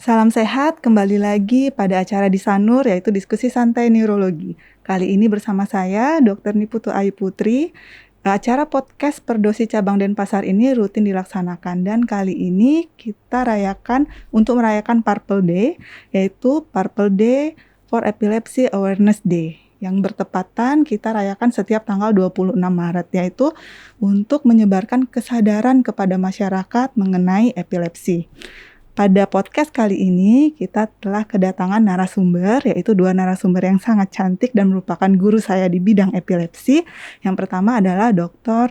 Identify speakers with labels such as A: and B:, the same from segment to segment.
A: Salam sehat, kembali lagi pada acara di Sanur yaitu diskusi santai neurologi. Kali ini bersama saya Dr. Niputu Ayu Putri. Acara podcast Perdosi Cabang Denpasar ini rutin dilaksanakan dan kali ini kita rayakan untuk merayakan Purple Day, yaitu Purple Day for Epilepsy Awareness Day yang bertepatan kita rayakan setiap tanggal 26 Maret, yaitu untuk menyebarkan kesadaran kepada masyarakat mengenai epilepsi. Pada podcast kali ini kita telah kedatangan narasumber, yaitu dua narasumber yang sangat cantik dan merupakan guru saya di bidang epilepsi. Yang pertama adalah Dr.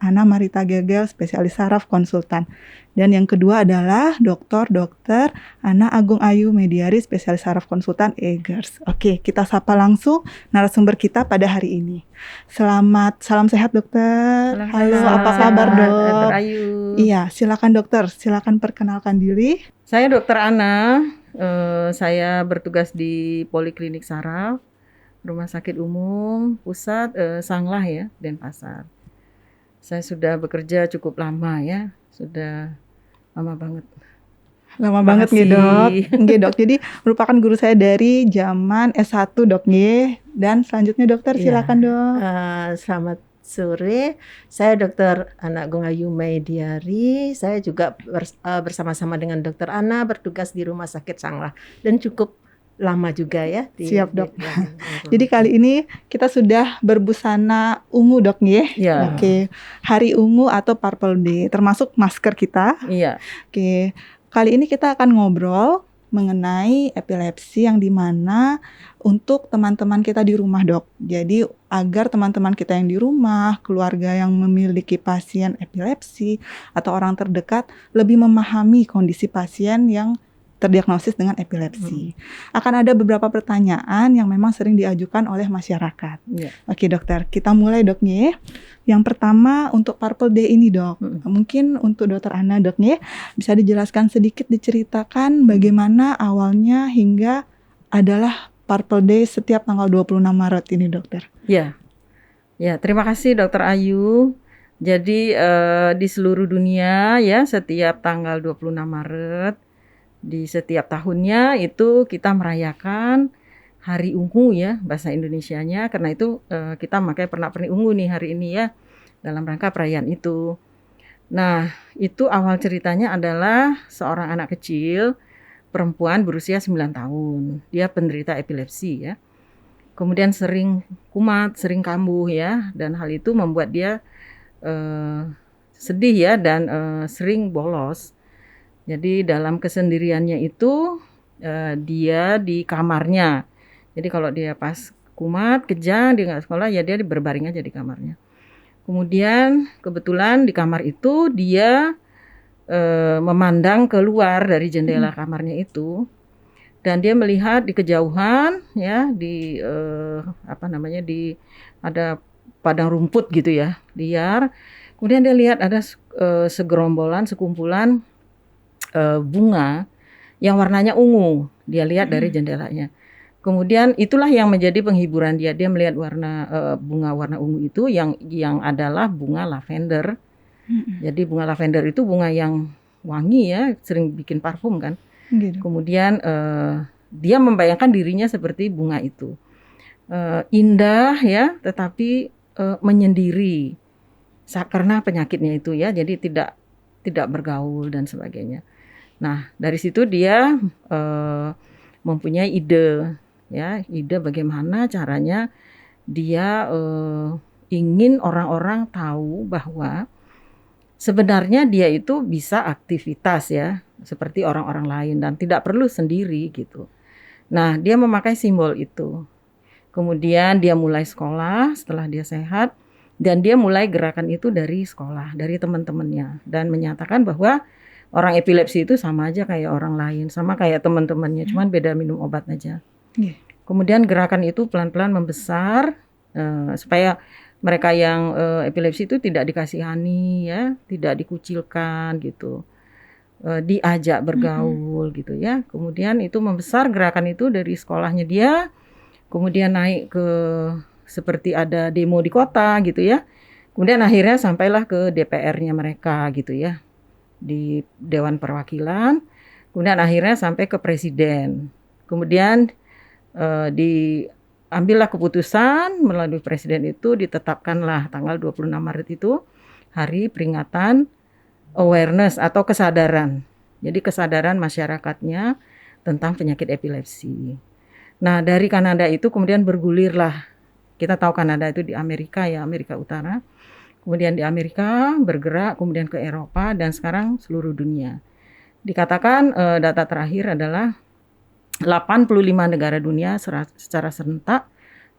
A: Ana Marita Gegel, spesialis saraf konsultan. Dan yang kedua adalah Dr. Ana Agung Ayu Mediari, spesialis saraf konsultan EGERS. Oke, kita sapa langsung narasumber kita pada hari ini. Salam sehat dokter. Halo, apa kabar dok?
B: Dokter Ayu.
A: Iya, silakan dokter, silakan perkenalkan diri.
B: Saya Dokter Ana, saya bertugas di Poliklinik Saraf, Rumah Sakit Umum Pusat Sanglah ya, Denpasar. Saya sudah bekerja cukup lama ya, sudah lama banget.
A: Lama banget nih dok. Nggih dok, jadi merupakan guru saya dari zaman S1 dok nggih. Dan selanjutnya dokter silakan dok.
C: Selamat sore, saya Dr. Ana Agung Ayu Mediari. Saya juga bersama-sama dengan Dr. Ana bertugas di Rumah Sakit Sanglah dan cukup lama juga ya.
A: Siap dok. Jadi kali ini kita sudah berbusana ungu dok nggih.
B: Ya.
A: Oke, Hari Ungu atau Purple Day, termasuk masker kita.
B: Iya.
A: Oke, kali ini kita akan ngobrol mengenai epilepsi yang dimana untuk teman-teman kita di rumah dok. Jadi agar teman-teman kita yang di rumah, keluarga yang memiliki pasien epilepsi atau orang terdekat lebih memahami kondisi pasien yang terdiagnosis dengan epilepsi. Akan ada beberapa pertanyaan yang memang sering diajukan oleh masyarakat.
B: Iya.
A: Oke dokter, kita mulai dok nih. Yang pertama untuk Purple Day ini dok, mungkin untuk dokter Ana dok nih, bisa dijelaskan sedikit, diceritakan bagaimana awalnya hingga adalah Purple Day setiap tanggal 26 Maret ini dokter.
B: Ya, terima kasih Dokter Ayu. Jadi di seluruh dunia ya setiap tanggal 26 Maret di setiap tahunnya itu kita merayakan Hari Ungu ya bahasa Indonesianya. Karena itu kita pakai pernak-pernik ungu nih hari ini ya dalam rangka perayaan itu. Nah, itu awal ceritanya adalah seorang anak kecil perempuan berusia 9 tahun. Dia penderita epilepsi ya. Kemudian sering kumat, sering kambuh ya, dan hal itu membuat dia sedih ya dan sering bolos. Jadi dalam kesendiriannya itu dia di kamarnya. Jadi kalau dia pas kumat, kejang, dia nggak sekolah ya dia berbaring aja di kamarnya. Kemudian kebetulan di kamar itu dia memandang keluar dari jendela kamarnya itu. Dan dia melihat di kejauhan ya di di ada padang rumput gitu ya, liar. Kemudian dia lihat ada sekumpulan bunga yang warnanya ungu. Dia lihat dari jendelanya. Kemudian itulah yang menjadi penghiburan dia. Dia melihat bunga warna ungu itu yang adalah bunga lavender. Jadi bunga lavender itu bunga yang wangi ya, sering bikin parfum kan.
A: Gitu.
B: Kemudian dia membayangkan dirinya seperti bunga itu. Indah ya, tetapi menyendiri karena penyakitnya itu ya. Jadi tidak bergaul dan sebagainya. Nah, dari situ dia mempunyai ide bagaimana caranya dia ingin orang-orang tahu bahwa sebenarnya dia itu bisa aktivitas ya, seperti orang-orang lain dan tidak perlu sendiri gitu. Nah, dia memakai simbol itu. Kemudian dia mulai sekolah setelah dia sehat dan dia mulai gerakan itu dari sekolah, dari teman-temannya dan menyatakan bahwa orang epilepsi itu sama aja kayak orang lain, sama kayak teman-temannya, cuman beda minum obat aja. Kemudian gerakan itu pelan-pelan membesar supaya mereka yang epilepsi itu tidak dikasihani ya, tidak dikucilkan gitu, diajak bergaul gitu ya. Kemudian itu membesar gerakan itu dari sekolahnya dia, kemudian naik ke seperti ada demo di kota gitu ya. Kemudian akhirnya sampailah ke DPR-nya mereka gitu ya, di Dewan Perwakilan. Kemudian akhirnya sampai ke presiden. Kemudian diambillah keputusan melalui presiden itu, ditetapkanlah tanggal 26 Maret itu hari peringatan awareness atau kesadaran. Jadi kesadaran masyarakatnya tentang penyakit epilepsi. Nah, dari Kanada itu kemudian bergulirlah. Kita tahu Kanada itu di Amerika ya, Amerika Utara. Kemudian di Amerika bergerak, kemudian ke Eropa, dan sekarang seluruh dunia. Dikatakan data terakhir adalah 85 negara dunia secara serentak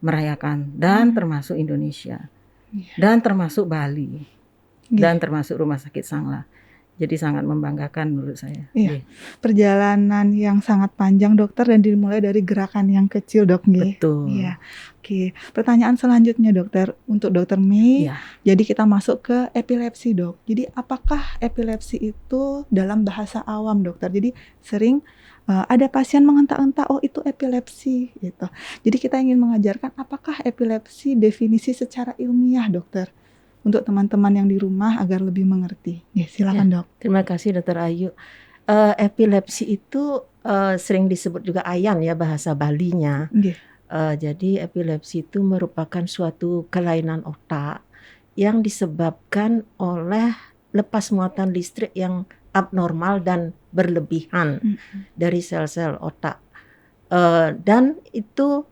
B: merayakan, dan termasuk Indonesia, dan termasuk Bali, dan termasuk Rumah Sakit Sanglah. Jadi sangat membanggakan menurut saya.
A: Iya. Perjalanan yang sangat panjang dokter, dan dimulai dari gerakan yang kecil dok.
B: Betul.
A: Iya. Oke, pertanyaan selanjutnya dokter, untuk dokter Mei.
B: Iya.
A: Jadi kita masuk ke epilepsi dok. Jadi apakah epilepsi itu dalam bahasa awam dokter? Jadi sering ada pasien mengentak-entak, oh itu epilepsi gitu. Jadi kita ingin mengajarkan apakah epilepsi definisi secara ilmiah dokter, untuk teman-teman yang di rumah agar lebih mengerti. Ya, silakan dok.
C: Terima kasih Dokter Ayu. Epilepsi itu sering disebut juga ayan ya bahasa Balinya. Jadi epilepsi itu merupakan suatu kelainan otak yang disebabkan oleh lepas muatan listrik yang abnormal dan berlebihan dari sel-sel otak. Dan itu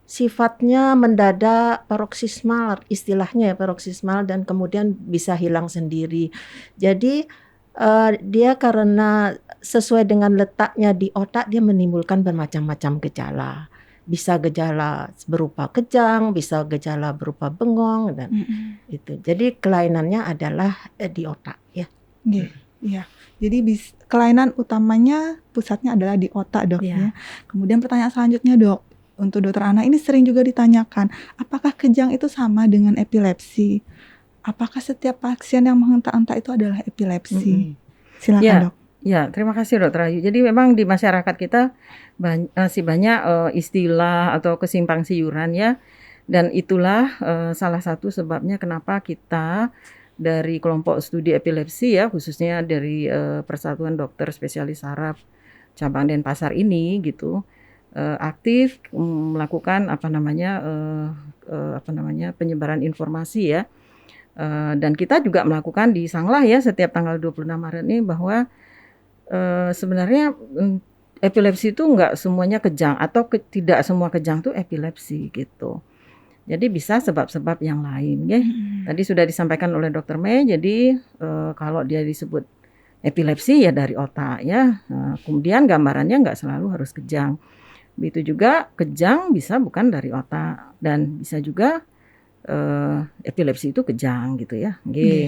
C: sifatnya mendadak, paroksismal, istilahnya ya paroksismal, dan kemudian bisa hilang sendiri. Jadi dia karena sesuai dengan letaknya di otak, dia menimbulkan bermacam-macam gejala. Bisa gejala berupa kejang, bisa gejala berupa bengong, dan itu. Jadi kelainannya adalah di otak ya.
A: Iya. Jadi kelainan utamanya pusatnya adalah di otak dok ya. Kemudian pertanyaan selanjutnya dok, untuk dokter Ana, ini sering juga ditanyakan, apakah kejang itu sama dengan epilepsi? Apakah setiap pasien yang menghentak-hentak itu adalah epilepsi? Silakan dok.
B: Ya, terima kasih Dokter Ayu. Jadi memang di masyarakat kita masih banyak istilah atau kesimpang siuran ya, dan itulah salah satu sebabnya kenapa kita dari kelompok studi epilepsi ya, khususnya dari Persatuan Dokter Spesialis Saraf Cabang Denpasar ini gitu, aktif melakukan penyebaran informasi ya. Dan kita juga melakukan di Sanglah ya setiap tanggal 26 Maret ini bahwa sebenarnya epilepsi itu enggak semuanya kejang, atau tidak semua kejang itu epilepsi gitu. Jadi bisa sebab-sebab yang lain ya. Tadi sudah disampaikan oleh Dr. Mei, jadi kalau dia disebut epilepsi ya dari otak ya. Kemudian gambarannya enggak selalu harus kejang. Begitu juga kejang bisa bukan dari otak, dan bisa juga epilepsi itu kejang gitu ya.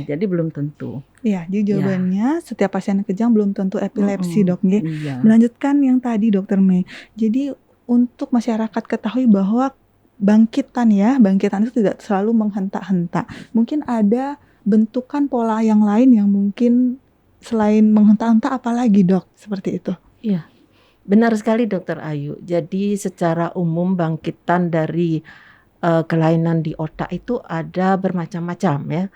B: Jadi belum tentu.
A: Iya, jadi jawabannya setiap pasien kejang belum tentu epilepsi dok. Melanjutkan yang tadi Dokter Mei. Jadi untuk masyarakat ketahui bahwa bangkitan itu tidak selalu menghentak-hentak. Mungkin ada bentukan pola yang lain yang mungkin selain menghentak-hentak, apalagi dok seperti itu?
C: Iya, benar sekali Dokter Ayu. Jadi secara umum bangkitan dari kelainan di otak itu ada bermacam-macam ya.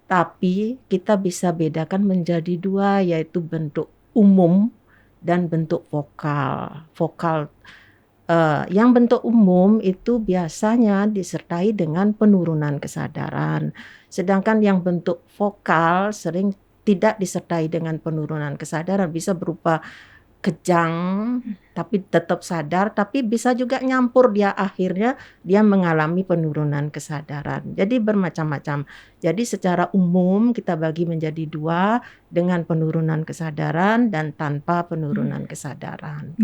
C: Tapi kita bisa bedakan menjadi dua, yaitu bentuk umum dan bentuk vokal. Yang bentuk umum itu biasanya disertai dengan penurunan kesadaran. Sedangkan yang bentuk vokal sering tidak disertai dengan penurunan kesadaran, bisa berupa kejang tapi tetap sadar, tapi bisa juga nyampur, dia akhirnya dia mengalami penurunan kesadaran. Jadi bermacam-macam. Jadi secara umum kita bagi menjadi dua, dengan penurunan kesadaran dan tanpa penurunan kesadaran.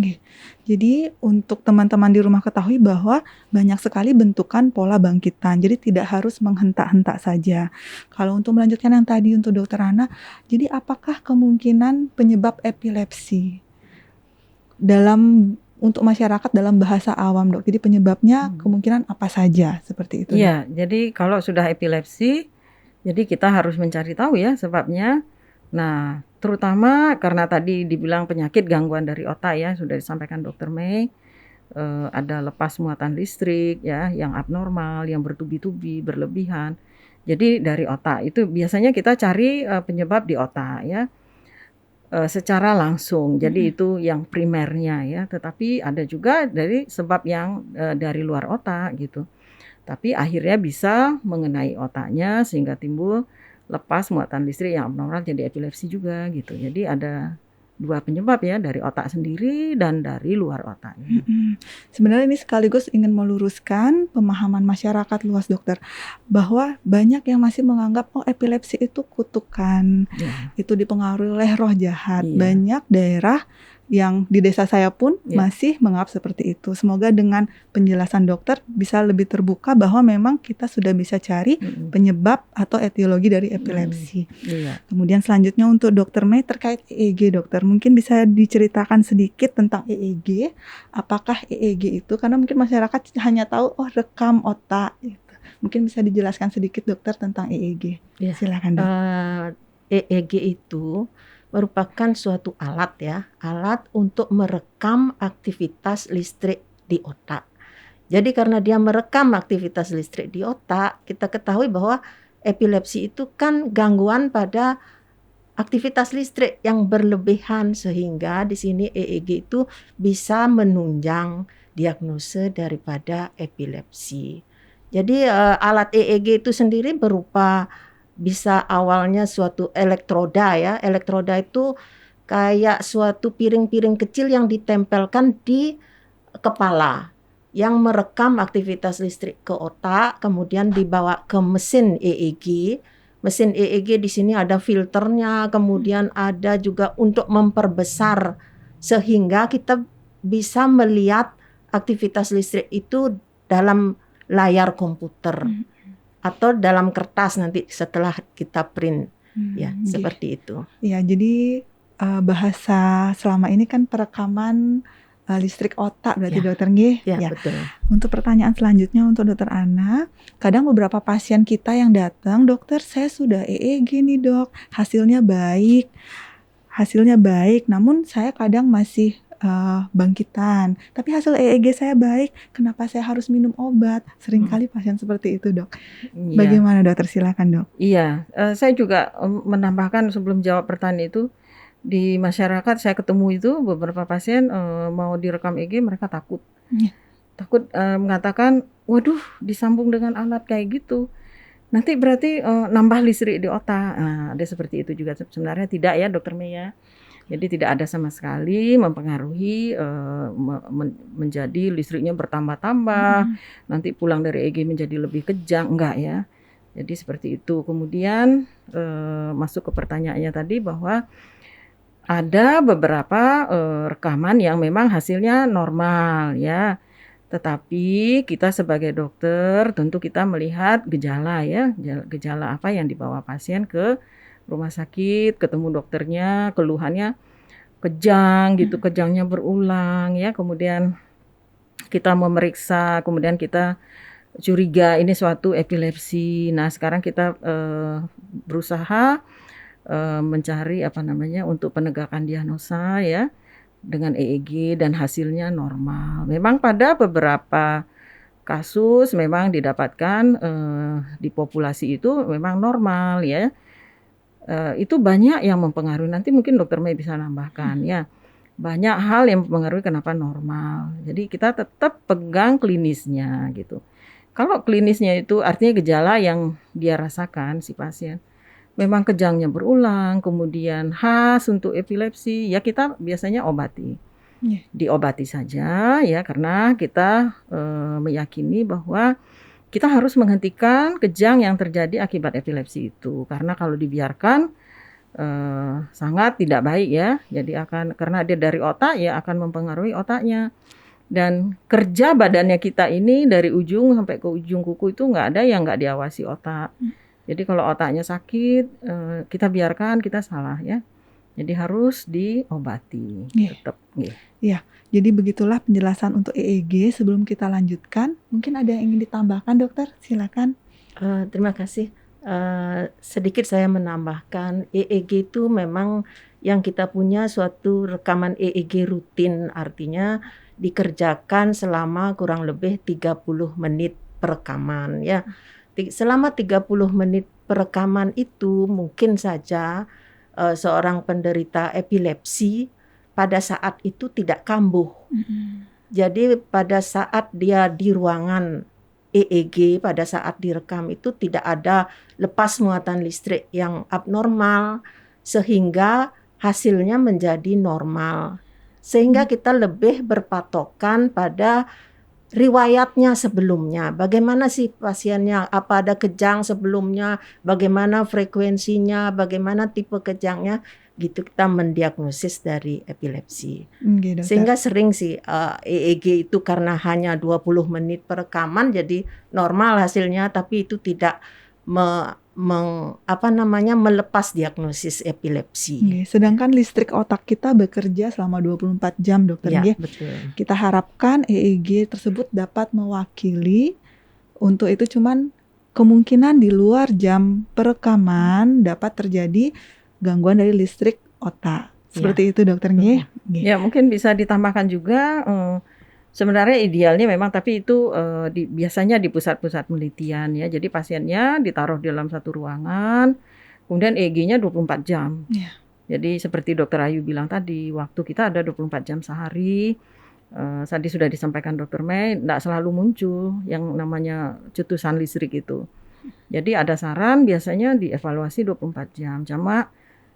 A: Jadi untuk teman-teman di rumah ketahui bahwa banyak sekali bentukan pola bangkitan. Jadi tidak harus menghentak-hentak saja. Kalau untuk melanjutkan yang tadi untuk Dokter Ana, jadi apakah kemungkinan penyebab epilepsi untuk masyarakat dalam bahasa awam dok? Jadi penyebabnya kemungkinan apa saja seperti itu?
B: Iya, jadi kalau sudah epilepsi, jadi kita harus mencari tahu ya sebabnya. Nah, terutama karena tadi dibilang penyakit gangguan dari otak ya, sudah disampaikan Dr. Mei, ada lepas muatan listrik ya, yang abnormal, yang bertubi-tubi, berlebihan. Jadi dari otak itu biasanya kita cari penyebab di otak ya. secara langsung. Jadi itu yang primernya ya. Tetapi ada juga dari sebab yang dari luar otak gitu. Tapi akhirnya bisa mengenai otaknya sehingga timbul lepas muatan listrik yang abnormal jadi epilepsi juga gitu. Jadi ada 2 penyebab ya, dari otak sendiri dan dari luar otaknya.
A: Sebenarnya ini sekaligus ingin meluruskan pemahaman masyarakat luas dokter, bahwa banyak yang masih menganggap epilepsi itu kutukan,
B: Ya.
A: itu dipengaruhi oleh roh jahat.
B: Iya.
A: Banyak daerah yang di desa saya pun
B: Ya.
A: masih menganggap seperti itu. Semoga dengan penjelasan dokter bisa lebih terbuka bahwa memang kita sudah bisa cari penyebab atau etiologi dari epilepsi.
B: Iya.
A: Kemudian selanjutnya untuk Dokter Mei terkait EEG dokter, mungkin bisa diceritakan sedikit tentang EEG. Apakah EEG itu, karena mungkin masyarakat hanya tahu rekam otak gitu. Mungkin bisa dijelaskan sedikit dokter tentang EEG.
C: Ya.
A: Silakan dok.
C: EEG itu merupakan suatu alat ya, alat untuk merekam aktivitas listrik di otak. Jadi karena dia merekam aktivitas listrik di otak, kita ketahui bahwa epilepsi itu kan gangguan pada aktivitas listrik yang berlebihan, sehingga di sini EEG itu bisa menunjang diagnosa daripada epilepsi. Jadi alat EEG itu sendiri berupa bisa awalnya suatu elektroda ya. Elektroda itu kayak suatu piring-piring kecil yang ditempelkan di kepala yang merekam aktivitas listrik ke otak, kemudian dibawa ke mesin EEG. Mesin EEG di sini ada filternya, kemudian ada juga untuk memperbesar sehingga kita bisa melihat aktivitas listrik itu dalam layar komputer atau dalam kertas nanti setelah kita print ya, seperti itu.
A: Ya, jadi bahasa selama ini kan perekaman listrik otak berarti
C: Ya.
A: dokter nggih?
C: Ya, betul.
A: Untuk pertanyaan selanjutnya untuk dokter Ana, kadang beberapa pasien kita yang datang, dokter saya sudah EEG nih dok, hasilnya baik, namun saya kadang masih bangkitan, tapi hasil EEG saya baik, kenapa saya harus minum obat? Seringkali pasien seperti itu dok.
B: Iya.
A: Bagaimana dokter, silakan dok.
B: Iya, saya juga menambahkan sebelum jawab pertanyaan itu, di masyarakat saya ketemu itu beberapa pasien mau direkam EEG mereka takut. Takut mengatakan, waduh disambung dengan alat kayak gitu, nanti berarti nambah listrik di otak. Nah, ada seperti itu juga. Sebenarnya tidak ya dokter Mei ya. Jadi tidak ada sama sekali mempengaruhi menjadi listriknya bertambah-tambah, nanti pulang dari EEG menjadi lebih kejang, enggak ya. Jadi seperti itu. Kemudian masuk ke pertanyaannya tadi bahwa ada beberapa rekaman yang memang hasilnya normal ya. Tetapi kita sebagai dokter tentu kita melihat gejala ya, gejala apa yang dibawa pasien ke rumah sakit, ketemu dokternya, keluhannya kejang gitu, kejangnya berulang ya. Kemudian kita memeriksa, kemudian kita curiga ini suatu epilepsi. Nah, sekarang kita berusaha mencari untuk penegakan diagnosa ya dengan EEG dan hasilnya normal. Memang pada beberapa kasus memang didapatkan di populasi itu memang normal ya. Itu banyak yang mempengaruhi, nanti mungkin dokter Mei bisa nambahkan ya. Banyak hal yang mempengaruhi kenapa normal. Jadi kita tetap pegang klinisnya gitu. Kalau klinisnya itu artinya gejala yang dia rasakan si pasien, memang kejangnya berulang, kemudian khas untuk epilepsi, ya kita biasanya obati. Diobati saja ya, karena kita meyakini bahwa kita harus menghentikan kejang yang terjadi akibat epilepsi itu, karena kalau dibiarkan sangat tidak baik ya. Jadi karena dia dari otak ya akan mempengaruhi otaknya, dan kerja badannya kita ini dari ujung sampai ke ujung kuku itu nggak ada yang nggak diawasi otak. Jadi kalau otaknya sakit kita biarkan, kita salah ya. Jadi harus diobati tetap.
A: Iya, jadi begitulah penjelasan untuk EEG. Sebelum kita lanjutkan, mungkin ada yang ingin ditambahkan dokter, silakan.
C: Terima kasih. Sedikit saya menambahkan, EEG itu memang yang kita punya suatu rekaman EEG rutin, artinya dikerjakan selama kurang lebih 30 menit perekaman ya. Selama 30 menit perekaman itu mungkin saja seorang penderita epilepsi pada saat itu tidak kambuh. Jadi pada saat dia di ruangan EEG, pada saat direkam itu tidak ada lepas muatan listrik yang abnormal, sehingga hasilnya menjadi normal. Sehingga kita lebih berpatokan pada riwayatnya sebelumnya. Bagaimana sih pasiennya, apa ada kejang sebelumnya, bagaimana frekuensinya, bagaimana tipe kejangnya, gitu kita mendiagnosis dari epilepsi.
A: Dokter.
C: Sehingga sering sih EEG itu karena hanya 20 menit per rekaman jadi normal hasilnya, tapi itu tidak melepas diagnosis epilepsi.
A: Sedangkan listrik otak kita bekerja selama 24 jam, dokter.
C: Ya, betul.
A: Kita harapkan EEG tersebut dapat mewakili untuk itu, cuman kemungkinan di luar jam perekaman dapat terjadi gangguan dari listrik otak. Seperti itu, dokter.
B: Ya, mungkin bisa ditambahkan juga sebenarnya idealnya memang, tapi itu biasanya di pusat-pusat penelitian ya. Jadi pasiennya ditaruh di dalam satu ruangan, kemudian EEG-nya 24 jam.
A: Ya.
B: Jadi seperti dokter Ayu bilang tadi, waktu kita ada 24 jam sehari. Tadi sudah disampaikan dokter Mei, tidak selalu muncul yang namanya cetusan listrik itu. Jadi ada saran biasanya dievaluasi 24 jam. Cuma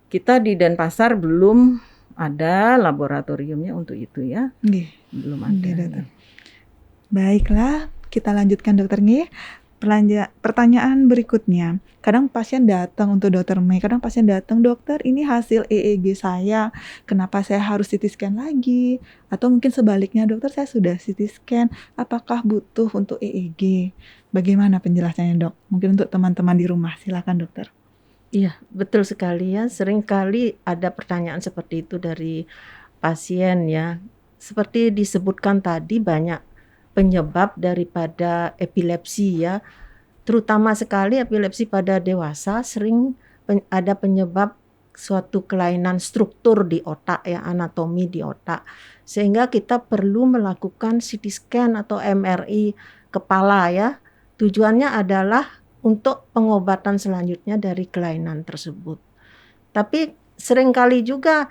B: kita di Denpasar belum ada laboratoriumnya untuk itu ya. Belum ada.
A: Baiklah, kita lanjutkan, dokter. Pertanyaan berikutnya. Kadang pasien datang untuk dokter Mei, kadang pasien datang, dokter ini hasil EEG saya, kenapa saya harus CT scan lagi? Atau mungkin sebaliknya, dokter saya sudah CT scan, apakah butuh untuk EEG? Bagaimana penjelasannya, dok? Mungkin untuk teman-teman di rumah, silakan, dokter.
C: Iya, betul sekali ya. Seringkali ada pertanyaan seperti itu dari pasien ya. Seperti disebutkan tadi, banyak penyebab daripada epilepsi ya. Terutama sekali epilepsi pada dewasa sering ada penyebab suatu kelainan struktur di otak ya, anatomi di otak. Sehingga kita perlu melakukan CT scan atau MRI kepala ya. Tujuannya adalah untuk pengobatan selanjutnya dari kelainan tersebut. Tapi seringkali juga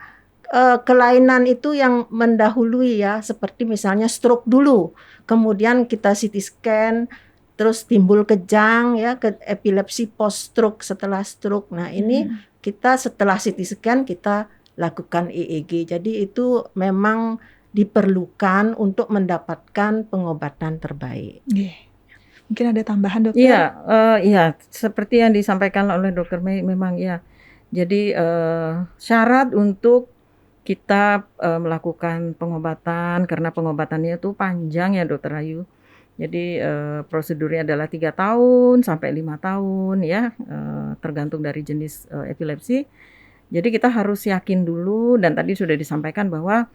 C: kelainan itu yang mendahului ya, seperti misalnya stroke dulu, kemudian kita CT scan, terus timbul kejang ya, epilepsi post stroke setelah stroke. Nah ini kita setelah CT scan kita lakukan EEG. Jadi itu memang diperlukan untuk mendapatkan pengobatan terbaik.
A: Mungkin ada tambahan, dokter?
B: Iya, seperti yang disampaikan oleh dokter Mei memang ya. Jadi syarat untuk kita melakukan pengobatan, karena pengobatannya itu panjang ya, dokter Ayu. Jadi prosedurnya adalah 3 tahun sampai 5 tahun ya, tergantung dari jenis epilepsi. Jadi kita harus yakin dulu, dan tadi sudah disampaikan bahwa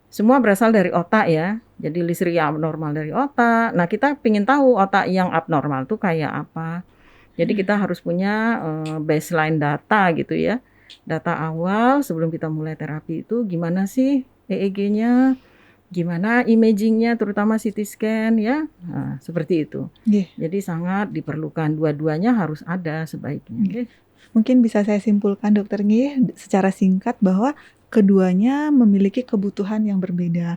B: semua berasal dari otak ya. Jadi listrik yang abnormal dari otak. Nah, kita ingin tahu otak yang abnormal itu kayak apa. Jadi kita harus punya baseline data gitu ya. Data awal sebelum kita mulai terapi itu gimana sih EEG-nya, gimana imaging-nya, terutama CT scan ya. Nah, seperti itu. Jadi sangat diperlukan, dua-duanya harus ada sebaiknya.
A: Mungkin bisa saya simpulkan, dokter secara singkat bahwa keduanya memiliki kebutuhan yang berbeda,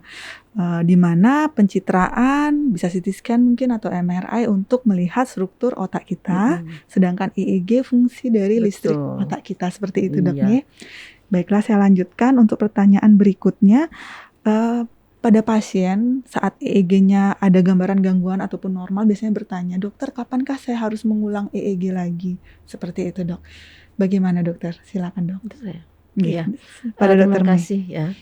A: di mana pencitraan bisa CT scan mungkin atau MRI untuk melihat struktur otak kita, sedangkan EEG fungsi dari listrik otak kita, seperti itu, dok. Baiklah, saya lanjutkan untuk pertanyaan berikutnya. Pada pasien saat EEG-nya ada gambaran gangguan ataupun normal, biasanya bertanya, dokter kapankah saya harus mengulang EEG lagi? Seperti itu, dok. Bagaimana, dokter? Silakan, dok.
C: Ya, terima kasih ya.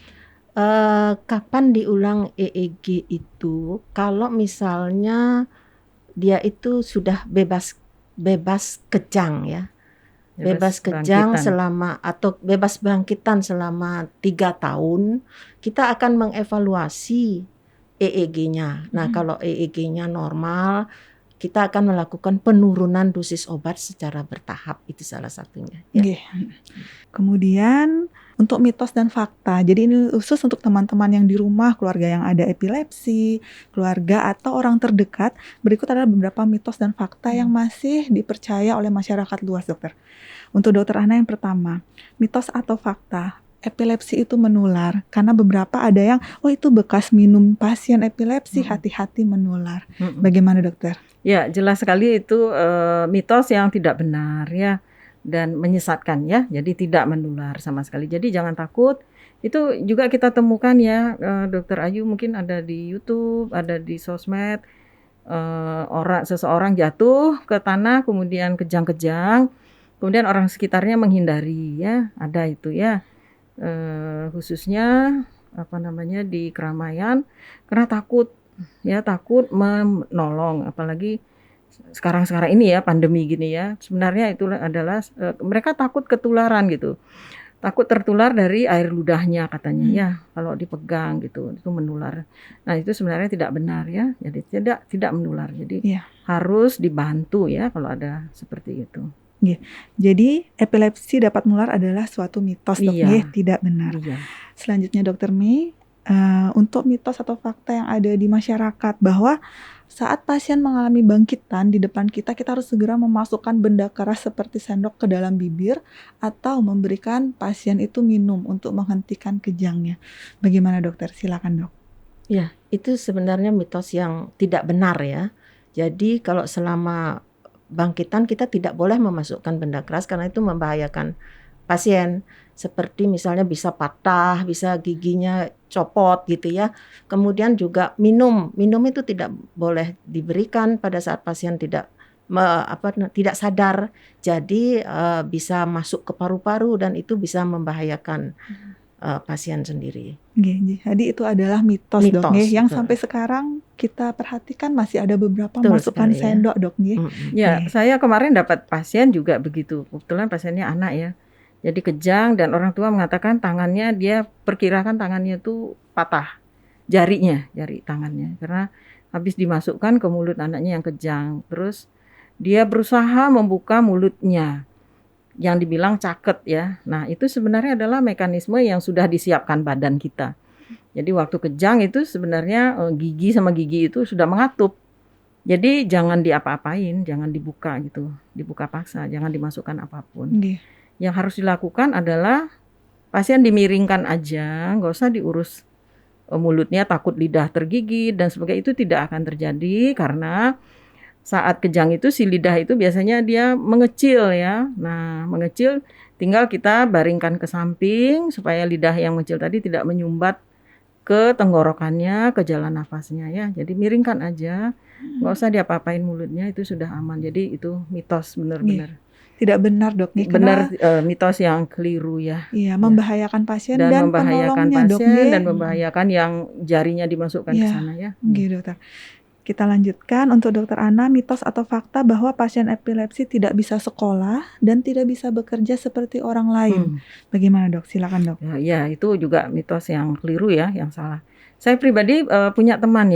C: Kapan diulang EEG itu? Kalau misalnya dia itu sudah bebas kejang ya, bebas kejang selama atau bebas bangkitan selama 3 tahun, kita akan mengevaluasi EEG-nya. Nah, kalau EEG-nya normal, kita akan melakukan penurunan dosis obat secara bertahap, itu salah satunya. Ya.
A: Kemudian untuk mitos dan fakta. Jadi ini khusus untuk teman-teman yang di rumah, keluarga yang ada epilepsi, keluarga atau orang terdekat. Berikut adalah beberapa mitos dan fakta yang masih dipercaya oleh masyarakat luas, dokter. Untuk dokter Ana yang pertama, mitos atau fakta, epilepsi itu menular. Karena beberapa ada yang, oh itu bekas minum pasien epilepsi, hati-hati menular. Bagaimana dokter?
B: Ya, jelas sekali itu mitos yang tidak benar ya. Dan menyesatkan ya, jadi tidak menular sama sekali. Jadi jangan takut. Itu juga kita temukan ya, Dokter Ayu mungkin ada di YouTube, ada di sosmed, seseorang jatuh ke tanah kemudian kejang-kejang, kemudian orang sekitarnya menghindari ya, ada itu ya, khususnya di keramaian karena takut menolong, apalagi sekarang ini ya pandemi gini ya, sebenarnya itu adalah mereka takut ketularan gitu, takut tertular dari air ludahnya katanya ya, kalau dipegang gitu itu menular. Nah itu sebenarnya tidak benar ya, jadi tidak menular, jadi harus dibantu ya kalau ada seperti itu.
A: Jadi epilepsi dapat menular adalah suatu mitos, dok, tidak benar. Selanjutnya dokter Mei, untuk mitos atau fakta yang ada di masyarakat bahwa saat pasien mengalami bangkitan di depan kita harus segera memasukkan benda keras seperti sendok ke dalam bibir atau memberikan pasien itu minum untuk menghentikan kejangnya. Bagaimana dokter? Silakan dok.
C: Ya, itu sebenarnya mitos yang tidak benar ya. Jadi kalau selama bangkitan kita tidak boleh memasukkan benda keras karena itu membahayakan pasien. Seperti misalnya bisa patah, bisa giginya copot gitu ya. Kemudian juga minum itu tidak boleh diberikan pada saat pasien tidak sadar. Jadi bisa masuk ke paru-paru dan itu bisa membahayakan pasien sendiri.
A: Jadi itu adalah mitos dok, yang sampai sekarang kita perhatikan masih ada beberapa masukan sendok dok.
B: Ya, saya kemarin dapat pasien juga begitu. Kebetulan pasiennya anak ya. Jadi kejang dan orang tua mengatakan tangannya, dia perkirakan tangannya itu patah, jari tangannya, karena habis dimasukkan ke mulut anaknya yang kejang. Terus dia berusaha membuka mulutnya, yang dibilang caket ya. Nah itu sebenarnya adalah mekanisme yang sudah disiapkan badan kita. Jadi waktu kejang itu sebenarnya gigi sama gigi itu sudah mengatup. Jadi jangan diapa-apain, jangan dibuka gitu, dibuka paksa, jangan dimasukkan apapun. Yang harus dilakukan adalah pasien dimiringkan aja, nggak usah diurus mulutnya, takut lidah tergigit dan sebagainya, itu tidak akan terjadi karena saat kejang itu si lidah itu biasanya dia mengecil ya. Nah mengecil tinggal kita baringkan ke samping supaya lidah yang mengecil tadi tidak menyumbat ke tenggorokannya, ke jalan nafasnya ya. Jadi miringkan aja, nggak usah diapa-apain mulutnya, itu sudah aman. Jadi itu mitos benar-benar.
A: Tidak benar dok,
B: benar, mitos yang keliru ya.
A: Iya, membahayakan pasien
B: dan
A: penolongnya
B: membahayakan pasien
A: dok,
B: dan membahayakan yang jarinya dimasukkan ke sana ya.
A: Dokter. Kita lanjutkan untuk dokter Ana, mitos atau fakta bahwa pasien epilepsi tidak bisa sekolah dan tidak bisa bekerja seperti orang lain. Bagaimana dok? Silakan dok.
B: Ya itu juga mitos yang keliru ya, yang salah. Saya pribadi punya teman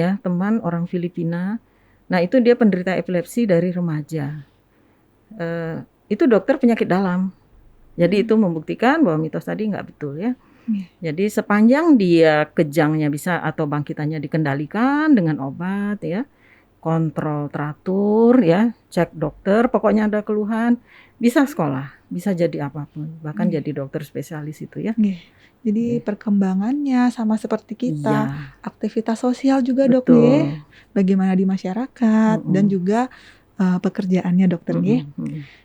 B: orang Filipina. Nah itu dia penderita epilepsi dari remaja. Itu dokter penyakit dalam. Jadi itu membuktikan bahwa mitos tadi nggak betul ya. Jadi sepanjang dia kejangnya bisa atau bangkitannya dikendalikan dengan obat ya, kontrol teratur ya, cek dokter, pokoknya ada keluhan, bisa sekolah, bisa jadi apapun, bahkan jadi dokter spesialis itu ya.
A: Jadi perkembangannya sama seperti kita, aktivitas sosial juga dok bagaimana di masyarakat dan juga pekerjaannya dokter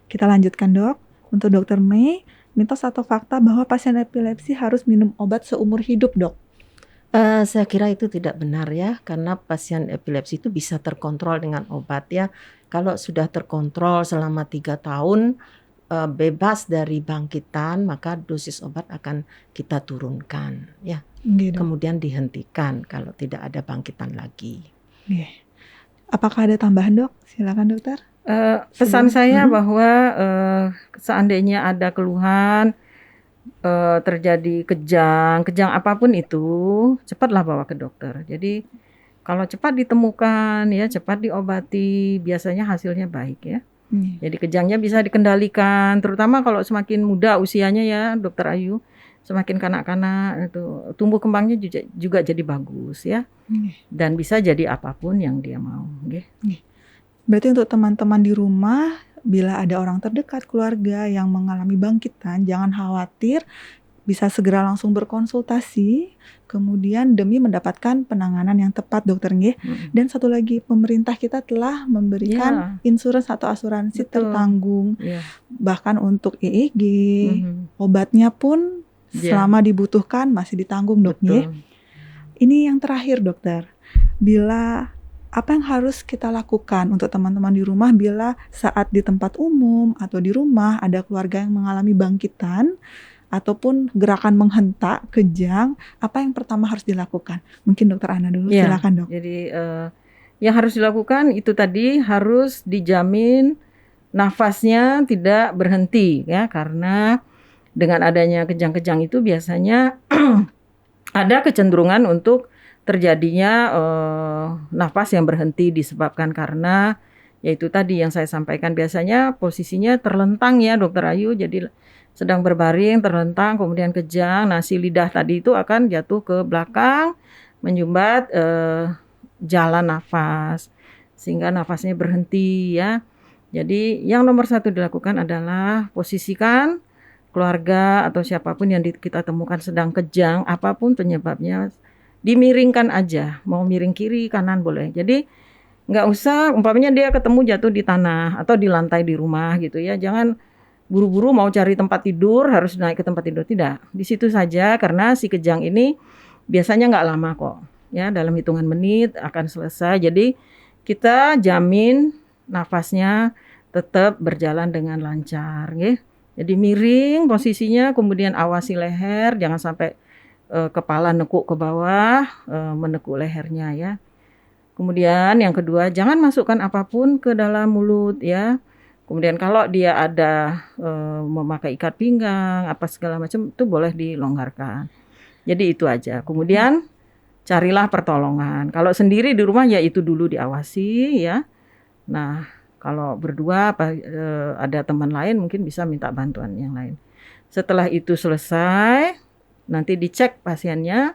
A: Kita lanjutkan dok. Untuk dokter Mei, mitos atau fakta bahwa pasien epilepsi harus minum obat seumur hidup dok?
C: Saya kira itu tidak benar ya, karena pasien epilepsi itu bisa terkontrol dengan obat ya. Kalau sudah terkontrol selama 3 tahun bebas dari bangkitan, maka dosis obat akan kita turunkan ya. Kemudian dihentikan kalau tidak ada bangkitan lagi.
A: Apakah ada tambahan dok? Silakan dokter.
B: Pesan saya bahwa seandainya ada keluhan, terjadi kejang apapun itu, cepatlah bawa ke dokter. Jadi kalau cepat ditemukan ya, cepat diobati, biasanya hasilnya baik ya. Jadi kejangnya bisa dikendalikan, terutama kalau semakin muda usianya ya Dokter Ayu. semakin kanak-kanak itu tumbuh kembangnya juga jadi bagus ya. Dan bisa jadi apapun yang dia mau.
A: Berarti untuk teman-teman di rumah, bila ada orang terdekat keluarga yang mengalami bangkitan, jangan khawatir, bisa segera langsung berkonsultasi, kemudian demi mendapatkan penanganan yang tepat, dokter nggih. Dan satu lagi, pemerintah kita telah memberikan insurans atau asuransi tertanggung, bahkan untuk EEG, obatnya pun selama dibutuhkan masih ditanggung, dok nggih. Ini yang terakhir, dokter, bila apa yang harus kita lakukan untuk teman-teman di rumah bila saat di tempat umum atau di rumah ada keluarga yang mengalami bangkitan ataupun gerakan menghentak, kejang, apa yang pertama harus dilakukan? Mungkin dokter Ana dulu, silakan dok.
B: Jadi yang harus dilakukan itu tadi harus dijamin nafasnya tidak berhenti ya, karena dengan adanya kejang-kejang itu biasanya ada kecenderungan untuk terjadinya nafas yang berhenti disebabkan karena yaitu tadi yang saya sampaikan, biasanya posisinya terlentang ya dokter Ayu, jadi sedang berbaring terlentang kemudian kejang, nah si lidah tadi itu akan jatuh ke belakang menyumbat jalan nafas sehingga nafasnya berhenti ya. Jadi yang nomor satu dilakukan adalah posisikan keluarga atau siapapun yang kita temukan sedang kejang, apapun penyebabnya, dimiringkan aja, mau miring kiri kanan boleh. Jadi nggak usah umpamanya dia ketemu jatuh di tanah atau di lantai di rumah gitu ya, jangan buru-buru mau cari tempat tidur harus naik ke tempat tidur, tidak. Di situ saja karena si kejang ini biasanya nggak lama kok ya, dalam hitungan menit akan selesai. Jadi kita jamin nafasnya tetap berjalan dengan lancar ya. Jadi miring posisinya, kemudian awasi leher, jangan sampai kepala nekuk ke bawah, menekuk lehernya ya. Kemudian yang kedua, jangan masukkan apapun ke dalam mulut ya. Kemudian kalau dia ada memakai ikat pinggang, apa segala macam, itu boleh dilonggarkan. Jadi itu aja. Kemudian carilah pertolongan. Kalau sendiri di rumah ya itu dulu diawasi ya. Nah kalau berdua ada teman lain mungkin bisa minta bantuan yang lain. Setelah itu selesai, nanti dicek pasiennya,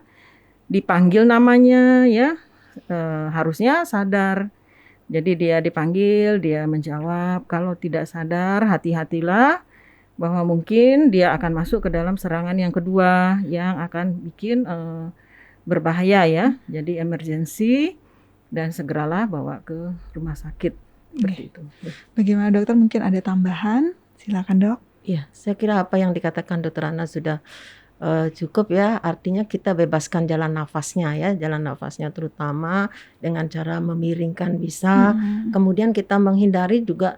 B: dipanggil namanya ya, harusnya sadar. Jadi dia dipanggil, dia menjawab. Kalau tidak sadar, hati-hatilah bahwa mungkin dia akan masuk ke dalam serangan yang kedua yang akan bikin berbahaya ya. Jadi emergency dan segeralah bawa ke rumah sakit. Seperti itu.
A: Bagaimana dokter, mungkin ada tambahan? Silakan dok.
C: Ya, saya kira apa yang dikatakan dokter Ana sudah cukup ya, artinya kita bebaskan jalan nafasnya ya, jalan nafasnya terutama dengan cara memiringkan bisa, kemudian kita menghindari juga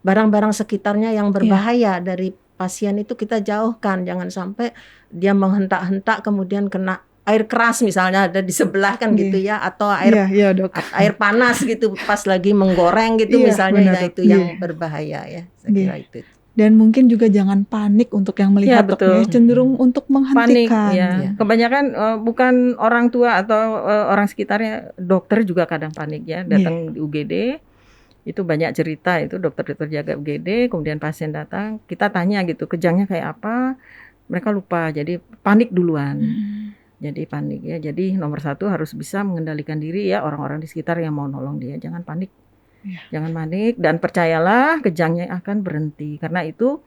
C: barang-barang sekitarnya yang berbahaya dari pasien itu kita jauhkan, jangan sampai dia menghentak-hentak kemudian kena air keras misalnya ada di sebelah kan gitu ya, atau air panas gitu pas lagi menggoreng gitu misalnya, benar, ya itu yang berbahaya ya, saya kira itu.
A: Dan mungkin juga jangan panik untuk yang melihat dokter, cenderung untuk menghentikan.
B: Panik, ya. Kebanyakan bukan orang tua atau orang sekitarnya, dokter juga kadang panik ya, datang di UGD itu banyak cerita itu dokter-dokter jaga UGD, kemudian pasien datang, kita tanya gitu kejangnya kayak apa, mereka lupa, jadi panik duluan. Jadi panik ya, jadi nomor satu harus bisa mengendalikan diri ya, orang-orang di sekitar yang mau nolong dia, jangan panik. Jangan panik dan percayalah kejangnya akan berhenti karena itu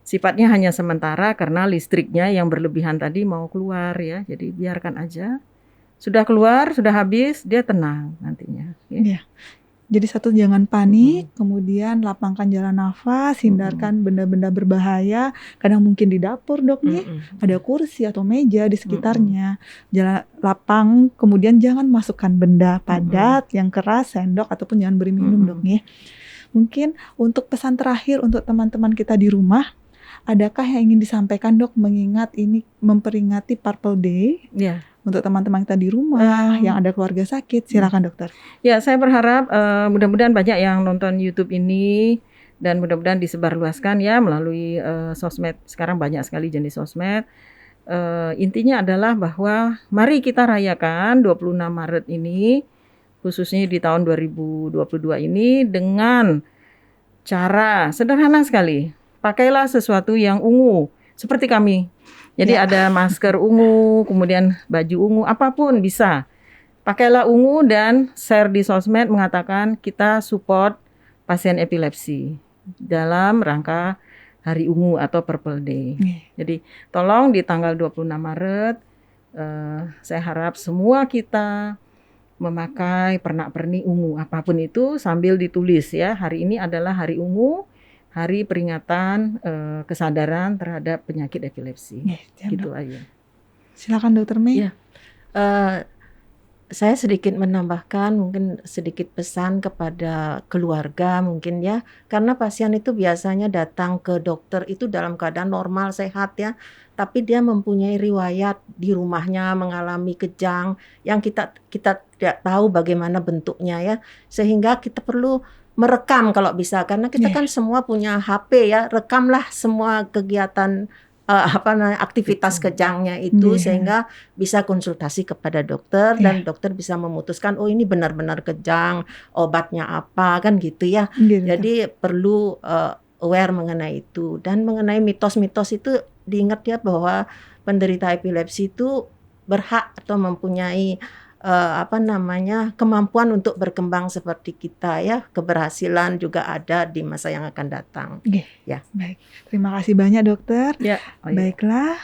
B: sifatnya hanya sementara karena listriknya yang berlebihan tadi mau keluar ya, jadi biarkan aja, sudah keluar sudah habis dia tenang nantinya ya.
A: Jadi satu, jangan panik, kemudian lapangkan jalan nafas, hindarkan benda-benda berbahaya, kadang mungkin di dapur dok nih, ada kursi atau meja di sekitarnya, jalan lapang, kemudian jangan masukkan benda padat, yang keras, sendok, ataupun jangan beri minum dok nih. Mungkin untuk pesan terakhir untuk teman-teman kita di rumah, adakah yang ingin disampaikan dok, mengingat ini memperingati Purple Day? Untuk teman-teman kita di rumah yang ada keluarga sakit, silakan dokter.
B: Ya, saya berharap mudah-mudahan banyak yang nonton YouTube ini dan mudah-mudahan disebarluaskan ya melalui sosmed. Sekarang banyak sekali jenis sosmed. Intinya adalah bahwa mari kita rayakan 26 Maret ini, khususnya di tahun 2022 ini dengan cara sederhana sekali. Pakailah sesuatu yang ungu seperti kami. Jadi
A: Ya.
B: ada masker ungu, kemudian baju ungu, apapun bisa. Pakailah ungu dan share di sosmed mengatakan kita support pasien epilepsi dalam rangka Hari Ungu atau Purple Day. Jadi tolong di tanggal 26 Maret saya harap semua kita memakai pernak-pernik ungu apapun itu sambil ditulis ya, hari ini adalah Hari Ungu, hari peringatan kesadaran terhadap penyakit epilepsi. Gitu aja.
A: Silakan Dokter Mei.
C: Ya. Saya sedikit menambahkan, mungkin sedikit pesan kepada keluarga mungkin ya, karena pasien itu biasanya datang ke dokter itu dalam keadaan normal, sehat ya, tapi dia mempunyai riwayat di rumahnya mengalami kejang yang kita tidak tahu bagaimana bentuknya ya, sehingga kita perlu merekam kalau bisa, karena kita kan semua punya HP ya, rekamlah semua kegiatan aktivitas kejangnya itu sehingga bisa konsultasi kepada dokter dan dokter bisa memutuskan oh ini benar-benar kejang, obatnya apa kan gitu ya. Jadi perlu aware mengenai itu, dan mengenai mitos-mitos itu diingat ya bahwa penderita epilepsi itu berhak atau mempunyai kemampuan untuk berkembang seperti kita ya, keberhasilan juga ada di masa yang akan datang. Ya.
A: Baik, terima kasih banyak dokter.
B: Ya.
A: Baiklah,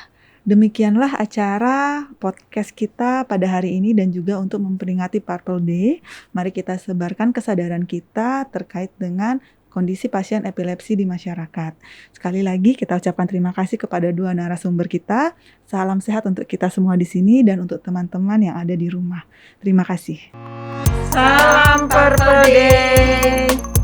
A: demikianlah acara podcast kita pada hari ini dan juga untuk memperingati Purple Day. Mari kita sebarkan kesadaran kita terkait dengan kondisi pasien epilepsi di masyarakat. Sekali lagi kita ucapkan terima kasih kepada dua narasumber kita. Salam sehat untuk kita semua di sini dan untuk teman-teman yang ada di rumah. Terima kasih.
B: Salam Purple Day.